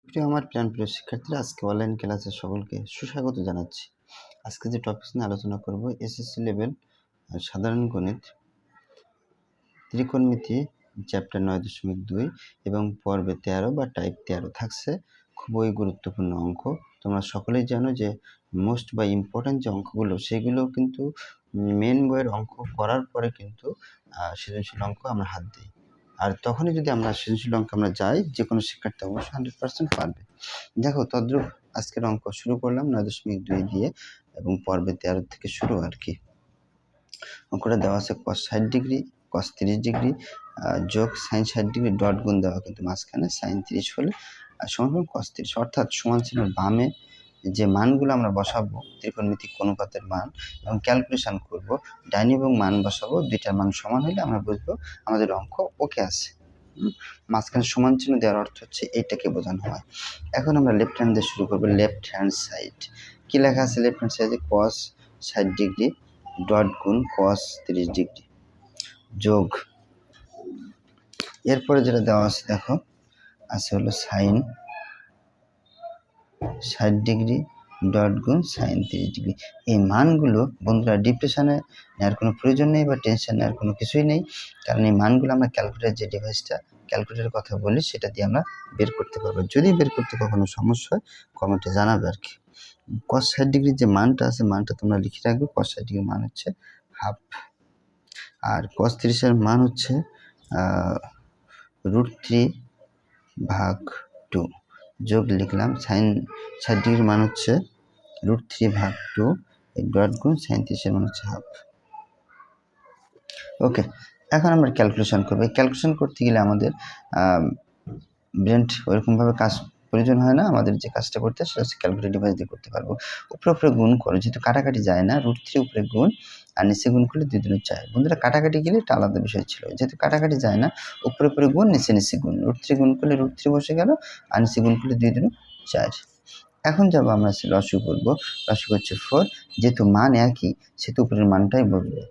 প্রিয় আমার প্রিয় শিক্ষার্থীরা, আজকে অনলাইন ক্লাসে সকলকে সুস্বাগত জানাচ্ছি। আজকে যে টপিক নিয়ে আলোচনা করব, এসএসসি লেভেল সাধারণ গণিত ত্রিকোণমিতি চ্যাপ্টার 9.2 এবং পর্বে 13 বা টাইপ 13 থাকছে খুবই গুরুত্বপূর্ণ অঙ্ক। তোমরা সকলেই জানো যে মোস্ট বা ইম্পর্টেন্ট যে অঙ্কগুলো সেগুলো কিন্তু মেন বইয়ের অঙ্ক করার পরে কিন্তু সৃজনশীল অঙ্ক আমরা হাত দিই। আর তখনই যদি আমরা সৃজনশীল অঙ্ক আমরা যাই, যে কোনো শিক্ষার্থী অবশ্যই 100% পারবে। দেখো, তদ্রূপ আজকের অঙ্ক শুরু করলাম 9.2 দিয়ে এবং পর্বে 13 থেকে শুরু আর কি। অঙ্কটা দেওয়া আছে cos 60 ডিগ্রি, cos 30 ডিগ্রি যোগ sin 60 ডিগ্রি ডট গুণ দেওয়া, কিন্তু মাঝখানে sin 30 হলে সমান cos 30, অর্থাৎ সমান চিহ্নের বামে যে মানগুলো আমরা বসাবো ত্রিকোণমিতিক অনুপাতের মান এবং ক্যালকুলেশন করব, ডাইনি এবং মান বসাবো, দুইটার মান সমান হলে আমরা বুঝবো আমাদের অঙ্ক ওকে আছে। মাঝখানে সমান চিহ্ন দেওয়ার অর্থ হচ্ছে এইটাকে বোঝানো হয়। এখন আমরা লেফট হ্যান্ড দিয়ে শুরু করবো। লেফট হ্যান্ড সাইড কি লেখা আছে? লেফট হ্যান্ড সাইডে cos 60 ডিগ্রি ডট গুণ cos 30 ডিগ্রি যোগ, এরপরে যেটা দেওয়া আছে দেখো আছে হলো sin 60 ডিগ্রি ডট গুণ sin 30 ডিগ্রি। এই মানগুলো বন্ধুরা ডিপ্রেশনে নেওয়ার কোনো প্রয়োজন নেই বা টেনশন নেওয়ার কোনো কিছুই নেই, কারণ এই মানগুলো আমরা ক্যালকুলেটর যে ডিভাইসটা ক্যালকুলেটরের কথা বলি সেটা দিয়ে আমরা বের করতে পারবো। যদি বের করতে কখনো সমস্যা হয় কমেন্টে জানাবে আর কি। cos 60 ডিগ্রির যে মানটা আছে, মানটা তোমরা লিখে রাখবে। cos 60 ডিগ্রির মান হচ্ছে হাফ, আর cos 30 এর মান হচ্ছে √3/2 যোগ লিখলাম sin 60 ডিগ্রির মান হচ্ছে √3/2 ডট গুণ sin 30 এর মান হচ্ছে হাফ। ওকে, এখন আমরা ক্যালকুলেশন করবো। ক্যালকুলেশন করতে গেলে আমাদের ব্রেন ওইরকমভাবে কাজ প্রয়োজন হয় না। আমাদের যে কাজটা করতে সেটা হচ্ছে ক্যালকুলেটর ডিভাইস দিয়ে করতে পারবো। উপরে গুণ করো, যেহেতু কাটাকাটি যায় না, √3 উপরে গুণ আর নিচে গুণ করলে 2 × 4। বন্ধুরা কাটাকাটি গেলে এটা আলাদা বিষয় ছিল, যেহেতু কাটাকাটি যায় না উপরে গুণ নিচে গুণ, √3 গুণ করলে √3 বসে গেল আর নিচে গুণ করলে 2 × 4। এখন যাব আমরা লসাগু করবো। লসাগু হচ্ছে 4, যেহেতু মান একই সেহেতু উপরের মানটাই বলবে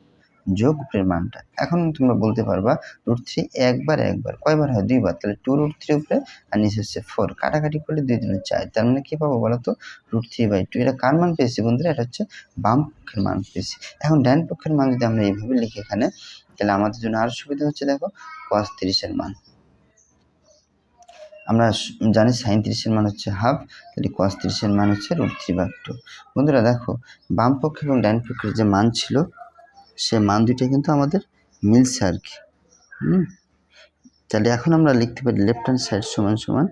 যোগ উপরের মানটা। এখন তোমরা বলতে পারবা √3 একবার কয়বার হয়? 2 বার, তাহলে 2√3 উপরে আর নিচে হচ্ছে 4, কাটাকাটি করলে 2 × 4। তার মানে কি পাবো বলো তো? √3/2। এটা কার মান পেয়েছি বন্ধুরা? এটা হচ্ছে বাম পক্ষের মান পেয়েছি। এখন ডান পক্ষের মান যদি আমরা এইভাবে লিখি এখানে, তাহলে আমাদের জন্য আরো সুবিধা হচ্ছে। দেখো cos 30 এর মান আমরা জানি sin 30 এর মান হচ্ছে হাফ, তাহলে cos 30 এর মান হচ্ছে √3/2। বন্ধুরা দেখো, বাম পক্ষ এবং ডান পক্ষের যে মান ছিল সে মান দুইটা কিন্তু আমাদের মিলছে আর কি। তাহলে এখন আমরা লিখতে পারি লেফট হ্যান্ড সাইড সমান সমান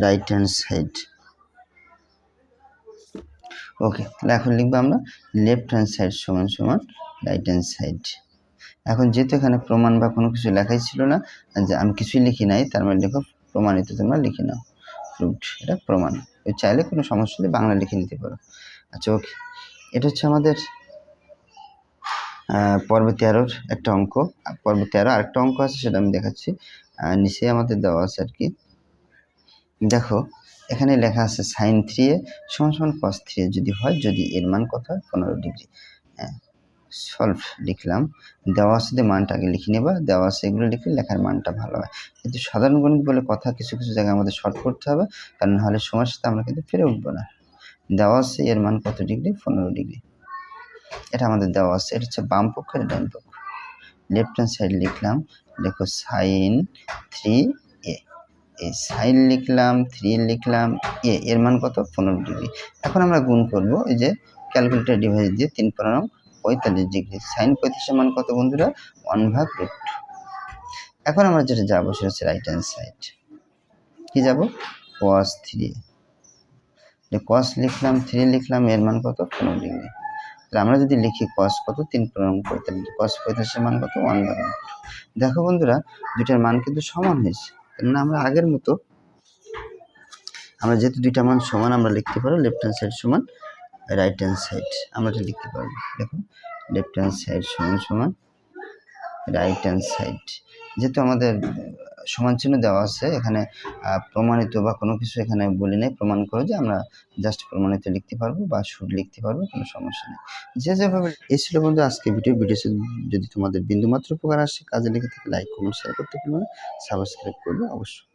রাইট হ্যান্ড সাইড। ওকে, তাহলে এখন লিখবো আমরা লেফট হ্যান্ড সাইড সমান সমান রাইট হ্যান্ড সাইড। এখন যেহেতু এখানে প্রমাণ বা কোনো কিছু লেখাই ছিল না, যে আমি কিছুই লিখি নাই, তার মানে লেখো প্রমাণিত, তোমরা লিখে নাও প্রুভড, এটা প্রমাণ। চাইলে কোনো সমস্যা নেই, বাংলা লিখে নিতে পারো। আচ্ছা ওকে, এটা হচ্ছে আমাদের পর্ব 13 একটা অঙ্ক। পর্ব 13 আরেকটা অঙ্ক আছে, সেটা আমি দেখাচ্ছি। নিচে আমাদের দেওয়া আছে আর কি। দেখো এখানে লেখা আছে sin 3a সমান সমান cos 3a যদি হয়, যদি এর মান কত হয়? 15 ডিগ্রি। সলভ লিখলাম, দেওয়া আছে যে মানটা আগে লিখে নেবা, দেওয়া আছে এগুলো লিখলে লেখার মানটা ভালো হয়। কিন্তু সাধারণ গণিত বলে কথা, কিছু কিছু জায়গায় আমাদের শর্ট করতে হবে, কারণ নাহলে সময়ের সাথে আমরা কিন্তু ফিরে উঠবো না। দেওয়া আছে এর মান কত ডিগ্রি? 15 ডিগ্রি। এটা আমাদের দেওয়া আছে, এটা হচ্ছে বাম পক্ষ আর ডান পক্ষ। লেফট হ্যান্ড সাইড লিখলাম, দেখো sin 3a, এই সাইন লিখলাম, 3 লিখলাম, এর মান কত? 15 ডিগ্রি। এখন আমরা গুণ করব এই যে ক্যালকুলেটর ডিভাইস দিয়ে, 3×45 ডিগ্রি। sin 35 এর মান কত বন্ধুরা? 1/√2। এখন আমরা যেটা যাবো সেটা হচ্ছে রাইট হ্যান্ড সাইড। কি যাব? cos 3, cos লিখলাম, 3 লিখলাম, এর মান কত? 15 ডিগ্রি। তাহলে আমরা যদি লিখি cos কত? 3×45, cos 35 এর মান কত? 1/√2। দেখো বন্ধুরা, দুইটার মান কিন্তু সমান হয়েছে। তাহলে আমরা আগের মতো, আমরা যেহেতু দুইটা মান সমান, আমরা লিখতে পারবো লেফট হ্যান্ড সাইড সমান রাইট হ্যান্ড সাইড। আমরা এটা লিখতে পারবো, দেখো লেফট হ্যান্ড সাইড সমান সমান রাইট হ্যান্ড সাইড। যেহেতু আমাদের সমান চিহ্ন দেওয়া আছে এখানে, প্রমাণিত বা কোনো কিছু এখানে বলি নাই, প্রমাণ করো যে আমরা জাস্ট প্রমাণিত লিখতে পারবো বা শুড লিখতে পারবো, কোনো সমস্যা নেই। যেভাবে এই ছিল বন্ধু আজকে ভিডিও যদি তোমাদের বিন্দুমাত্র উপকার আসে, কাজে লেগে থেকে লাইক কমেন্ট শেয়ার করতে পারবে, সাবস্ক্রাইব করবে অবশ্যই।